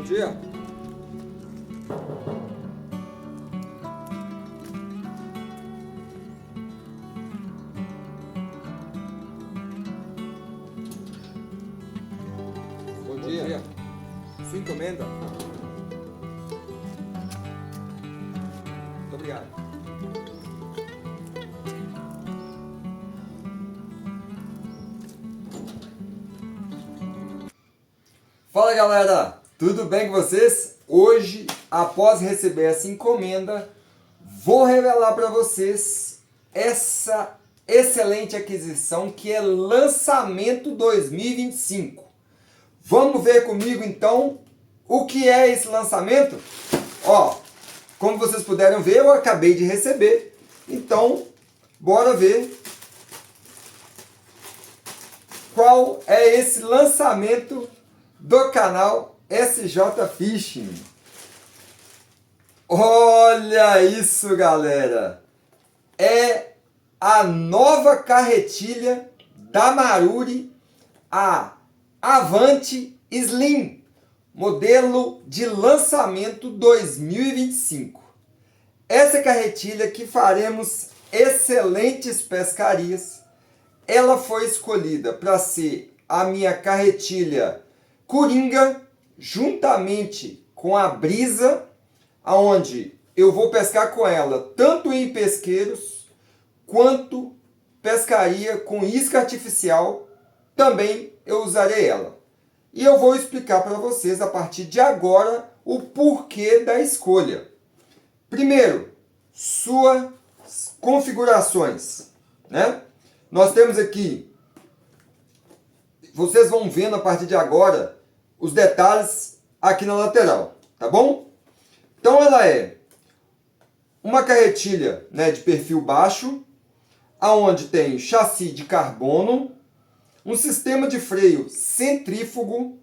dia. Bom dia. Sua encomenda. Muito obrigado. Fala galera, tudo bem com vocês? Hoje, após receber essa encomenda, vou revelar para vocês essa excelente aquisição que é lançamento 2025. Vamos ver comigo então o que é esse lançamento? Ó, como vocês puderam ver, eu acabei de receber, então bora ver qual é esse lançamento do canal SJ Fishing. Olha isso, galera! É a nova carretilha da Maruri, a Avante Slim, modelo de lançamento 2025. Essa carretilha que faremos excelentes pescarias, ela foi escolhida para ser a minha carretilha Coringa, juntamente com a Brisa, aonde eu vou pescar com ela tanto em pesqueiros quanto pescaria com isca artificial, também eu usarei ela. E eu vou explicar para vocês a partir de agora o porquê da escolha. Primeiro, suas configurações, né? Nós temos aqui, vocês vão vendo a partir de agora os detalhes aqui na lateral, tá bom? Então ela é uma carretilha, né, de perfil baixo, aonde tem chassi de carbono, um sistema de freio centrífugo,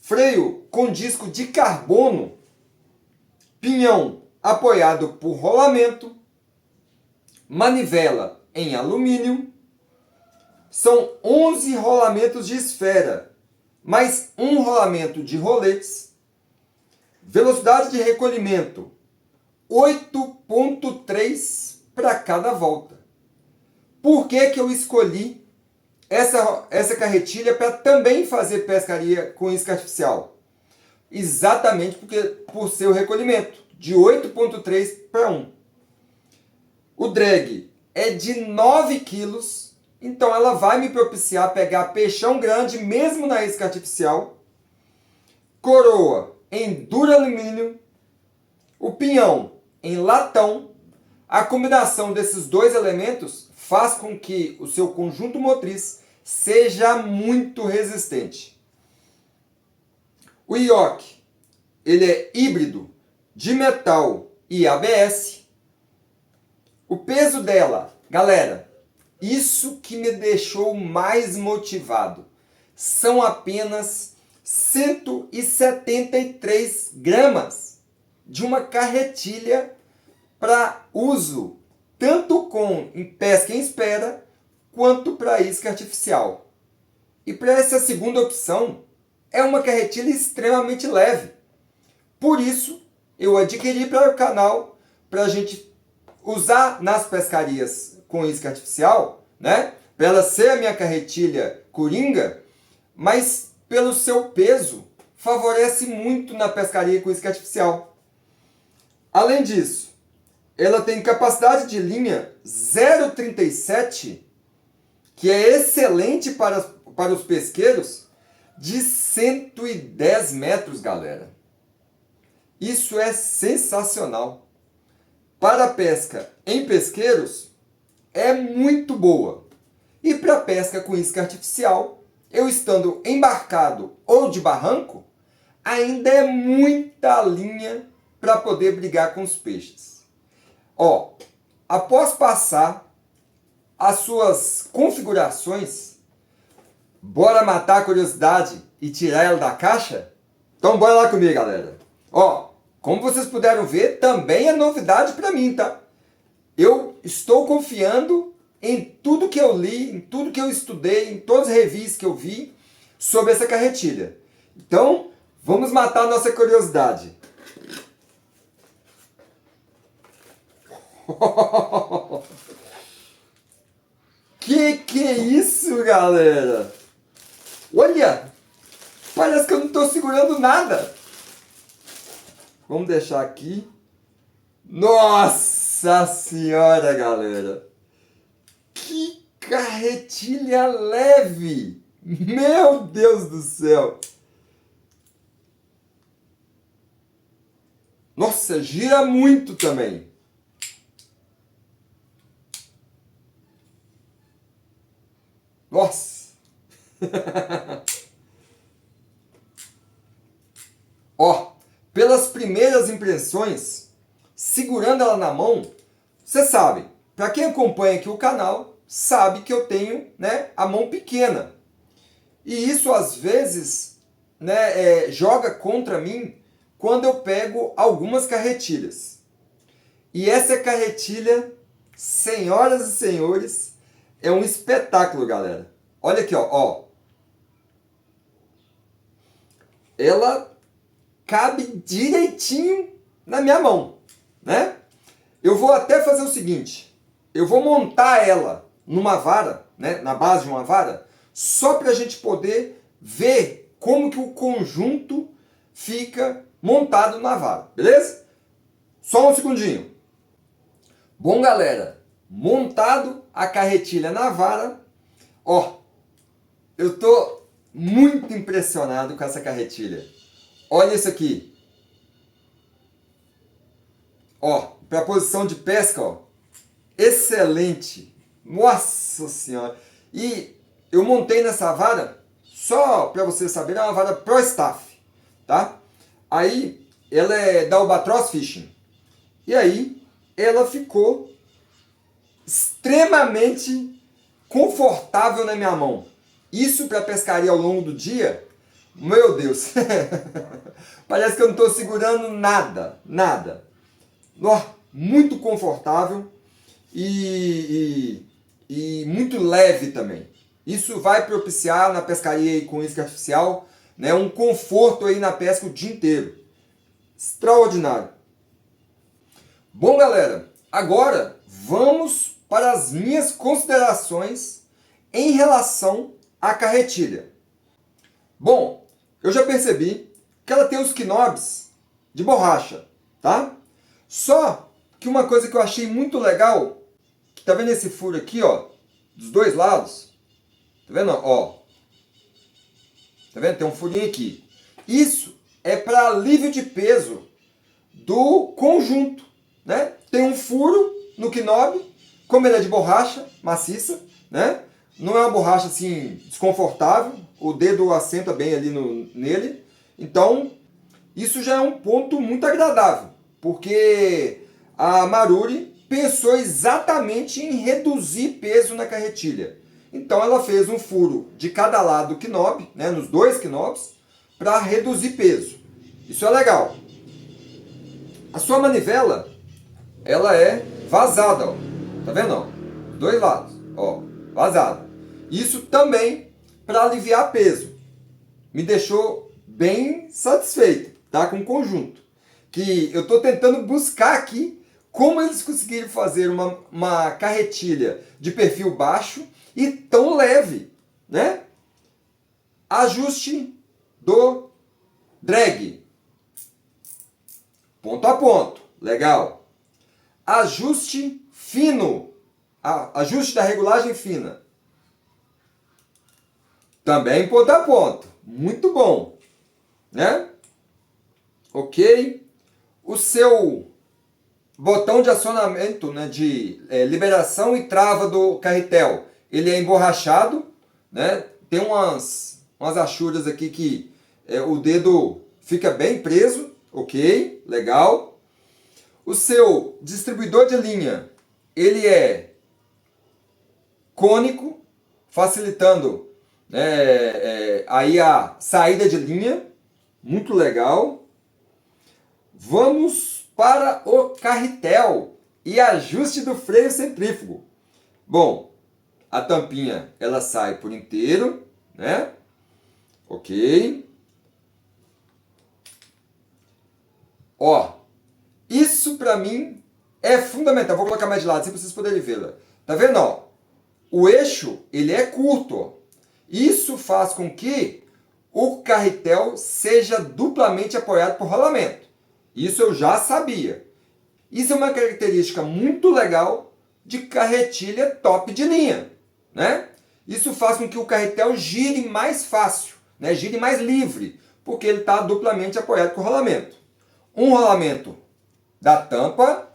freio com disco de carbono, pinhão apoiado por rolamento, manivela em alumínio, são 11 rolamentos de esfera, mais um rolamento de roletes, velocidade de recolhimento 8.3 para cada volta. Por que que eu escolhi essa carretilha para também fazer pescaria com isca artificial? Exatamente por seu recolhimento, de 8.3 para 1. O drag é de 9 quilos, então ela vai me propiciar pegar peixão grande mesmo na isca artificial. Coroa em duralumínio, o pinhão em latão. A combinação desses dois elementos faz com que o seu conjunto motriz seja muito resistente. O ioque, ele é híbrido de metal e ABS. O peso dela, galera, isso que me deixou mais motivado, são apenas 173 gramas de uma carretilha para uso tanto com pesca em espera quanto para isca artificial. E para essa segunda opção, é uma carretilha extremamente leve. Por isso, eu adquiri para o canal para a gente usar nas pescarias com isca artificial, né? Para ela ser a minha carretilha Coringa, mas pelo seu peso, favorece muito na pescaria com isca artificial. Além disso, ela tem capacidade de linha 0,37, que é excelente para os pesqueiros, de 110 metros, galera. Isso é sensacional. Para a pesca em pesqueiros, é muito boa. E para pesca com isca artificial, eu estando embarcado ou de barranco, ainda é muita linha para poder brigar com os peixes. Ó, após passar as suas configurações, bora matar a curiosidade e tirar ela da caixa? Então bora lá comigo, galera. Ó, como vocês puderam ver, também é novidade para mim, tá? Eu estou confiando em tudo que eu li, em tudo que eu estudei, em todas as reviews que eu vi sobre essa carretilha. Então, Vamos matar a nossa curiosidade. Que é isso, galera? Olha! Parece que eu não estou segurando nada. Vamos deixar aqui. Nossa senhora, galera! Que carretilha leve! Meu Deus do céu! Nossa, gira muito também. Nossa! Ó, pelas primeiras impressões, segurando ela na mão, você sabe, para quem acompanha aqui o canal, sabe que eu tenho, né, a mão pequena. E isso às vezes, né, joga contra mim quando eu pego algumas carretilhas. E essa carretilha, senhoras e senhores, é um espetáculo, galera. Olha aqui, ó. Ela cabe direitinho na minha mão, né? Eu vou até fazer o seguinte, eu vou montar ela numa vara, né, na base de uma vara, só para a gente poder ver como que o conjunto fica montado na vara, beleza? Só um segundinho. Bom, galera, montado a carretilha na vara, ó, eu tô muito impressionado com essa carretilha. Olha isso aqui. Ó, para posição de pesca, ó, excelente. Nossa senhora. E eu montei nessa vara, só para vocês saberem, é uma vara Pro Staff, tá? Aí, ela é da Albatross Fishing. E aí, ela ficou extremamente confortável na minha mão. Isso para pescaria ao longo do dia, meu Deus. Parece que eu não estou segurando nada, nada. Muito confortável e muito leve também. Isso vai propiciar na pescaria aí com isca artificial, né, um conforto aí na pesca o dia inteiro. Extraordinário. Bom, galera, agora vamos para as minhas considerações em relação à carretilha. Bom, eu já percebi que ela tem os knobs de borracha, tá? Só que uma coisa que eu achei muito legal, que tá vendo esse furo aqui, ó, dos dois lados? Tá vendo, ó? Tá vendo? Tem um furinho aqui. Isso é para alívio de peso do conjunto, né? Tem um furo no knob, como ele é de borracha maciça, né? Não é uma borracha assim desconfortável, o dedo assenta bem ali nele. Então, isso já é um ponto muito agradável, porque a Maruri pensou exatamente em reduzir peso na carretilha. Então ela fez um furo de cada lado do knob, né, nos dois knobs, para reduzir peso. Isso é legal. A sua manivela, ela é vazada, ó. Tá vendo? Ó? Dois lados, ó, vazada. Isso também para aliviar peso. Me deixou bem satisfeito, tá, com o conjunto. Que eu estou tentando buscar aqui como eles conseguiram fazer uma carretilha de perfil baixo e tão leve, né? Ajuste do drag. Ponto a ponto. Legal. Ajuste fino. Ajuste da regulagem fina. Também ponto a ponto. Muito bom. Né? Ok. O seu botão de acionamento, né, de liberação e trava do carretel, ele é emborrachado, né? Tem umas achuras aqui que o dedo fica bem preso. Ok, legal. O seu distribuidor de linha, ele é cônico, facilitando aí a saída de linha. Muito legal. Vamos para o carretel e ajuste do freio centrífugo. Bom, a tampinha ela sai por inteiro, né? Ok. Ó, isso para mim é fundamental. Vou colocar mais de lado, assim para vocês poderem ver. Tá vendo, ó? O eixo, ele é curto, ó. Isso faz com que o carretel seja duplamente apoiado por rolamento. Isso eu já sabia. Isso é uma característica muito legal de carretilha top de linha, né? Isso faz com que o carretel gire mais fácil, né? Gire mais livre, porque ele está duplamente apoiado por rolamento. Um rolamento da tampa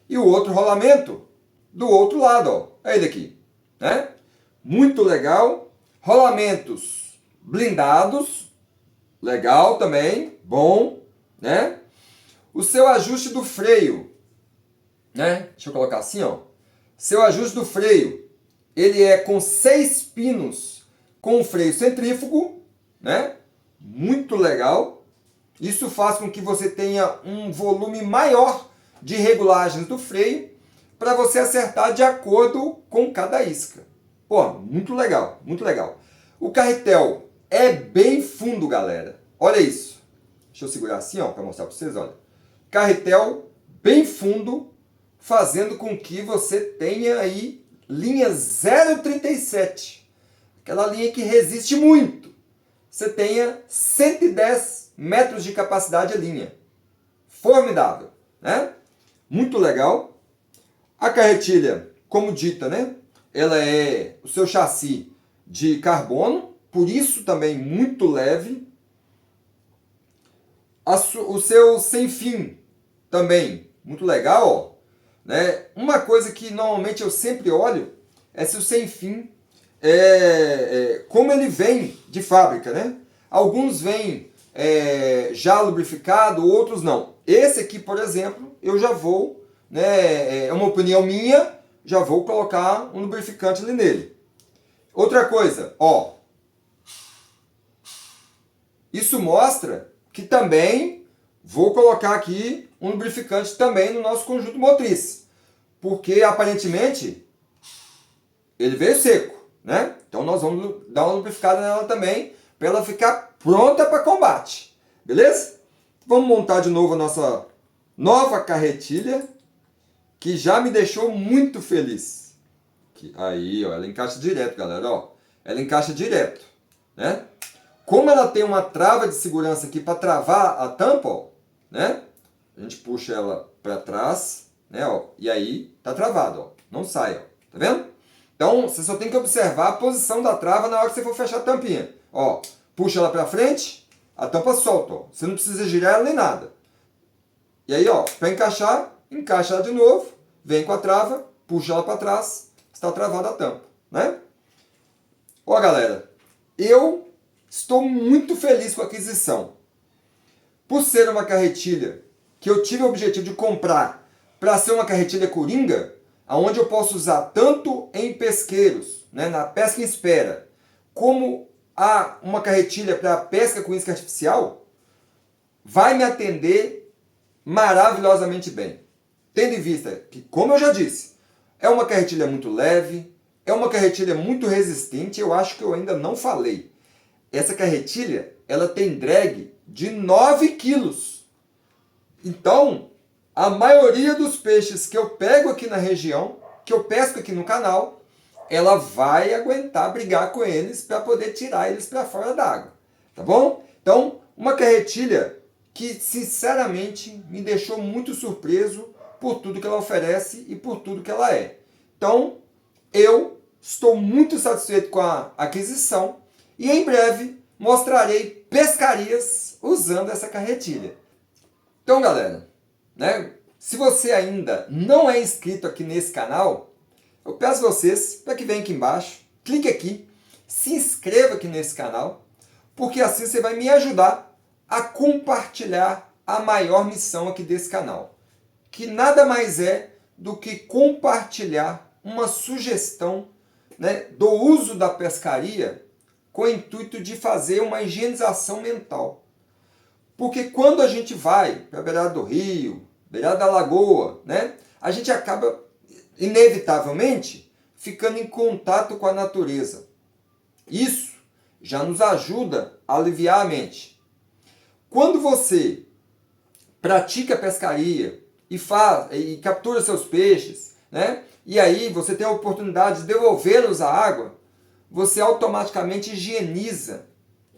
e o outro rolamento do outro lado, ó. É ele aqui, né? Muito legal. Rolamentos blindados, legal também, bom, né? O seu ajuste do freio, né? Deixa eu colocar assim, ó. Seu ajuste do freio, ele é com 6 pinos com freio centrífugo, né? Muito legal. Isso faz com que você tenha um volume maior de regulagens do freio para você acertar de acordo com cada isca. Pô, muito legal, muito legal. O carretel é bem fundo, galera. Olha isso. Deixa eu segurar assim, ó, para mostrar para vocês, olha. Carretel bem fundo, fazendo com que você tenha aí linha 0,37. Aquela linha que resiste muito. Você tenha 110 metros de capacidade a linha. Formidável, né? Muito legal. A carretilha, como dita, né? Ela é o seu chassi de carbono, por isso também muito leve. O seu sem fim também, muito legal, ó. Né? Uma coisa que normalmente eu sempre olho é se o sem fim, como ele vem de fábrica, né? Alguns vêm já lubrificado, outros não. Esse aqui, por exemplo, eu já vou, né, é uma opinião minha, já vou colocar um lubrificante ali nele. Outra coisa, ó. Isso mostra que também vou colocar aqui um lubrificante também no nosso conjunto motriz. Porque aparentemente ele veio seco, né? Então nós vamos dar uma lubrificada nela também para ela ficar pronta para combate. Beleza? Vamos montar de novo a nossa nova carretilha, que já me deixou muito feliz. Aí, ó, ela encaixa direto, galera, ó. Ela encaixa direto, né? Como ela tem uma trava de segurança aqui para travar a tampa, ó, né? A gente puxa ela para trás, né, ó, e aí tá travado, ó. Não sai, ó. Tá vendo? Então, você só tem que observar a posição da trava na hora que você for fechar a tampinha. Ó, puxa ela para frente, a tampa solta, ó. Você não precisa girar ela nem nada. E aí, ó, para encaixar, encaixa ela de novo, vem com a trava, puxa ela para trás, está travada a tampa, né? Ó, galera, eu estou muito feliz com a aquisição. Por ser uma carretilha que eu tive o objetivo de comprar para ser uma carretilha coringa, onde eu posso usar tanto em pesqueiros, né, na pesca em espera, como uma carretilha para pesca com isca artificial, vai me atender maravilhosamente bem. Tendo em vista que, como eu já disse, é uma carretilha muito leve, é uma carretilha muito resistente, eu acho que eu ainda não falei. Essa carretilha, ela tem drag de 9 quilos. Então, a maioria dos peixes que eu pego aqui na região, que eu pesco aqui no canal, ela vai aguentar brigar com eles para poder tirar eles para fora d'água. Tá bom? Então, uma carretilha que, sinceramente, me deixou muito surpreso por tudo que ela oferece e por tudo que ela é. Então, eu estou muito satisfeito com a aquisição e em breve mostrarei pescarias usando essa carretilha. Então, galera, né, se você ainda não é inscrito aqui nesse canal, eu peço a vocês para que venham aqui embaixo, clique aqui, se inscreva aqui nesse canal, porque assim você vai me ajudar a compartilhar a maior missão aqui desse canal, que nada mais é do que compartilhar uma sugestão, né, do uso da pescaria com o intuito de fazer uma higienização mental. Porque quando a gente vai para a beirada do rio, beirada da lagoa, né, a gente acaba, inevitavelmente, ficando em contato com a natureza. Isso já nos ajuda a aliviar a mente. Quando você pratica a pescaria e captura seus peixes, né? E aí você tem a oportunidade de devolvê-los à água, você automaticamente higieniza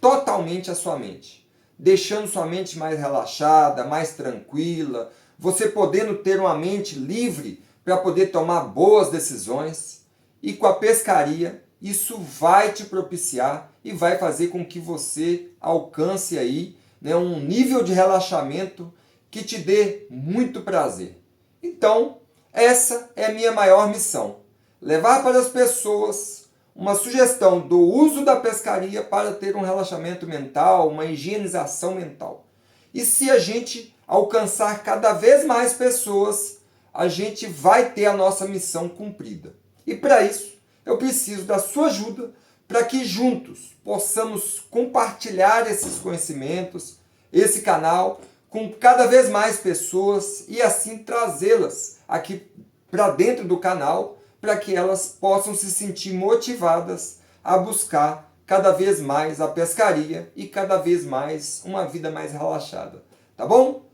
totalmente a sua mente, deixando sua mente mais relaxada, mais tranquila, você podendo ter uma mente livre para poder tomar boas decisões. E com a pescaria, isso vai te propiciar e vai fazer com que você alcance aí, né, um nível de relaxamento que te dê muito prazer. Então, essa é a minha maior missão: levar para as pessoas uma sugestão do uso da pescaria para ter um relaxamento mental, uma higienização mental. E se a gente alcançar cada vez mais pessoas, a gente vai ter a nossa missão cumprida. E para isso, eu preciso da sua ajuda para que juntos possamos compartilhar esses conhecimentos, esse canal, com cada vez mais pessoas e assim trazê-las aqui para dentro do canal, para que elas possam se sentir motivadas a buscar cada vez mais a pescaria e cada vez mais uma vida mais relaxada. Tá bom?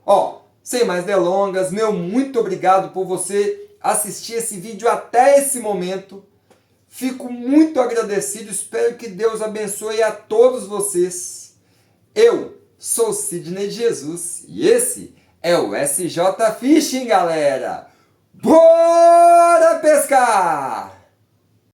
Sem mais delongas, meu muito obrigado por você assistir esse vídeo até esse momento. Fico muito agradecido, espero que Deus abençoe a todos vocês. Eu sou Sidney Jesus e esse é o SJ Fishing, galera! Bora pescar!